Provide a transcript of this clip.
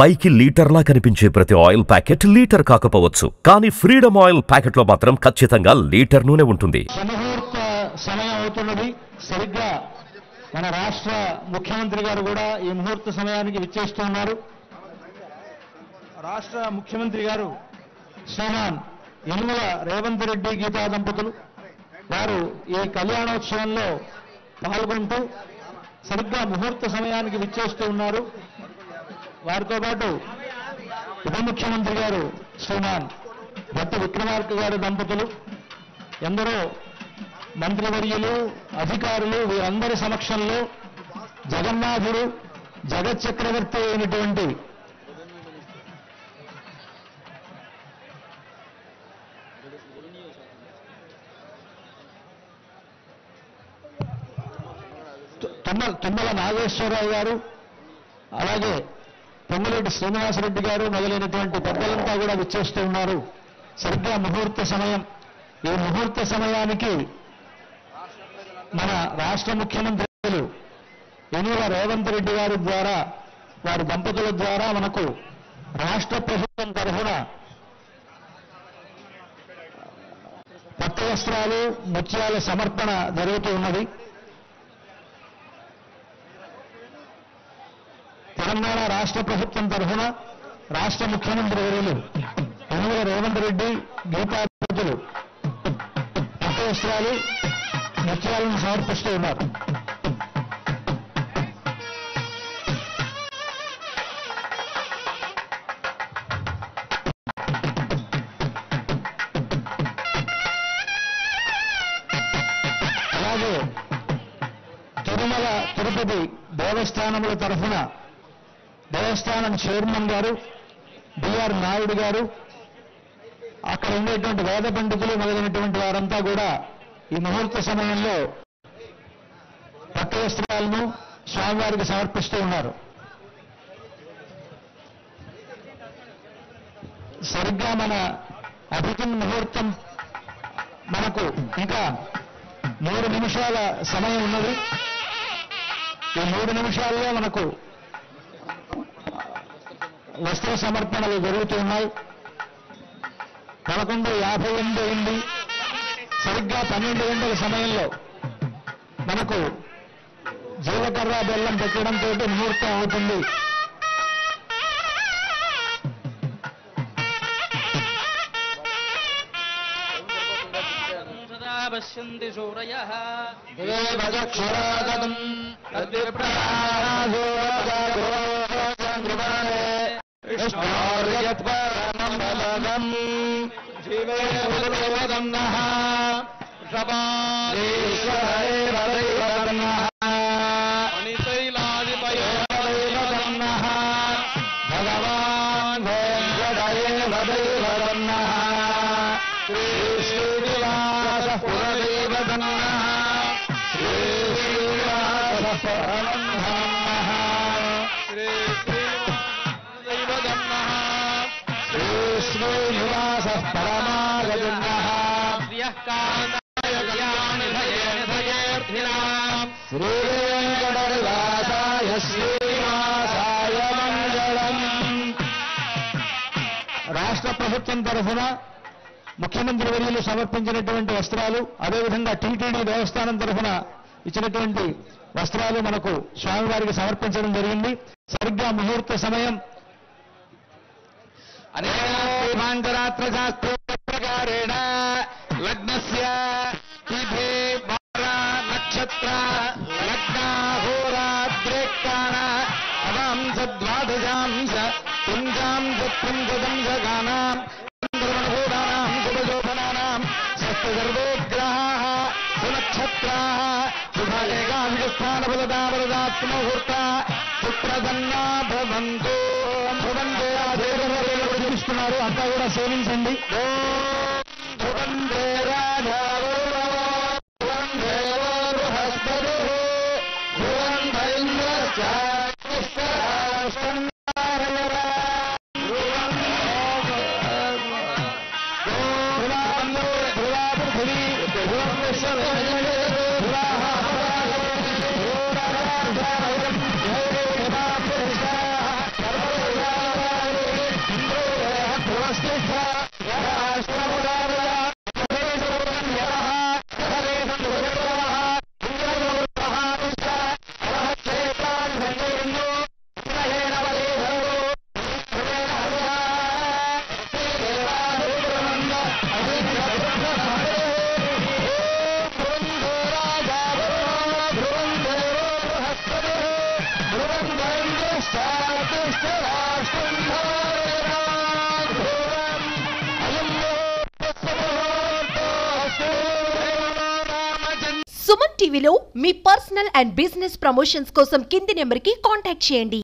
పైకి లీటర్లా కనిపించే ప్రతి ఆయిల్ ప్యాకెట్ లీటర్ కాకపోవచ్చు, కానీ ఫ్రీడమ్ ఆయిల్ ప్యాకెట్లో మాత్రం ఖచ్చితంగా లీటర్ నూనె ఉంటుంది. ముహూర్త సమయం అవుతున్నది. సరిగ్గా మన రాష్ట్ర ముఖ్యమంత్రి గారు కూడా ఈ ముహూర్త సమయానికి విచ్చేస్తున్నారు. రాష్ట్ర ముఖ్యమంత్రి గారు శ్రీమాన్ యనుమల రేవంత్ రెడ్డి గీతా దంపతులు వారు ఈ కళ్యాణోత్సవంలో పాల్గొంటూ సరిగ్గా ముహూర్త సమయానికి విచ్చేస్తూ ఉన్నారు. వారితో పాటు ఉప ముఖ్యమంత్రి గారు శ్రీమాన్ భట్టి విక్రమార్క గారి దంపతులు, ఎందరో మంత్రివర్యులు, అధికారులు వీరందరి సమక్షంలో జగన్నాథుడు, జగత్ చక్రవర్తి అయినటువంటి తుమ్మల నాగేశ్వరరావు గారు, అలాగే పొంగులేటి శ్రీనివాసరెడ్డి గారు మొదలైనటువంటి పెద్దలంతా కూడా విచ్చేస్తూ ఉన్నారు. సరిగ్గా ముహూర్త సమయం. ఈ ముహూర్త సమయానికి మన రాష్ట్ర ముఖ్యమంత్రులు యనుమల రేవంత్ రెడ్డి గారి ద్వారా, వారి దంపతుల ద్వారా మనకు రాష్ట్ర ప్రభుత్వం తరఫున పట్టు వస్త్రాలు, ముత్యాల సమర్పణ జరుగుతూ ఉన్నది. తెలంగాణ రాష్ట్ర ప్రభుత్వం తరఫున రాష్ట్ర ముఖ్యమంత్రి వర్యులు యనుమల రేవంత్ రెడ్డి గీతా దంపతులు పట్టు వస్త్రాలు, ముత్యాలను సమర్పిస్తూ ఉన్నారు. అలాగే తిరుమల తిరుపతి దేవస్థానముల తరఫున దేవస్థానం చైర్మన్ గారు బిఆర్ నాయుడు గారు, అక్కడ ఉండేటువంటి వేద పండితులు మొదలైనటువంటి వారంతా కూడా ఈ ముహూర్త సమయంలో పట్టు వస్త్రాలను స్వామివారికి సమర్పిస్తూ ఉన్నారు. సరిగ్గా మన అభిజిన్ ముహూర్తం మనకు ఇంకా 3 నిమిషాల సమయం ఉన్నది. ఈ 3 నిమిషాల్లో మనకు వస్త్ర సమర్పణలు జరుగుతున్నాయి. 11:58 అయింది. సరిగ్గా 12 గంటల సమయంలో మనకు జీలకర్ర బెల్లం పెట్టడంతో ముహూర్తం అవుతుంది. పశ్యంతి సూరయః దేవదక్షరాగతం తద్విప్రాజో సంగ్రహే విష్ణోర్యత్పరమం జీవేవదన్నః శబారీశ్వరేవదన్నః అనిశైలాదిపయోదన్నః భగవాన్ వెంకటేవదన్నః శ్రీ శ్రీనివాస పురదేవదన్నః శ్రీ శ్రీనివాస పరమహంసః శ్రీ శ్రీనివాసదేవదన్నః శ్రీ శ్రీనివాస పరమాగదన్నః శ్రియః కాంతాయ కళ్యాణిధయేర్ధినాం శ్రీ వెంకటనివాసాయ శ్రీనివాసాయ మంగళం. రాష్ట్ర ప్రభుత్వం తరఫున ముఖ్యమంత్రి వర్యులు సమర్పించినటువంటి వస్త్రాలు, అదేవిధంగా టీటీడీ దేవస్థానం తరఫున ఇచ్చినటువంటి వస్త్రాలు మనకు స్వామివారికి సమర్పించడం జరిగింది. సరిగ్గా ముహూర్త సమయం. అనేకాంతరాత్ర శాస్త్ర ప్రకారేణ లగ్నస్య తిథి వార నక్షత్ర లగ్న హోరాద్రేకాణ అవాంశ ద్వాదశాంశ పుంజాంశ పుంజదంశగానాం చంద్రమణభూతానాం శుభశోభనానాం సర్వేగ్రహాః సునక్షత్రాः శుభాలేకాంగస్థానబలదాబలదాత్మముహూర్త పుత్రదన్నా భవంతు. భవంతే ఆ దేవతలు చూపిస్తున్నారు, అంతా కూడా సేవించండి. భవంతే రాజావో భవంతే బృహస్పతి భువంత ఇంద్ర సుమన్ టీవీలో మీ పర్సనల్ అండ్ బిజినెస్ ప్రమోషన్స్ కోసం కింది నెంబర్కి కాంటాక్ట్ చేయండి.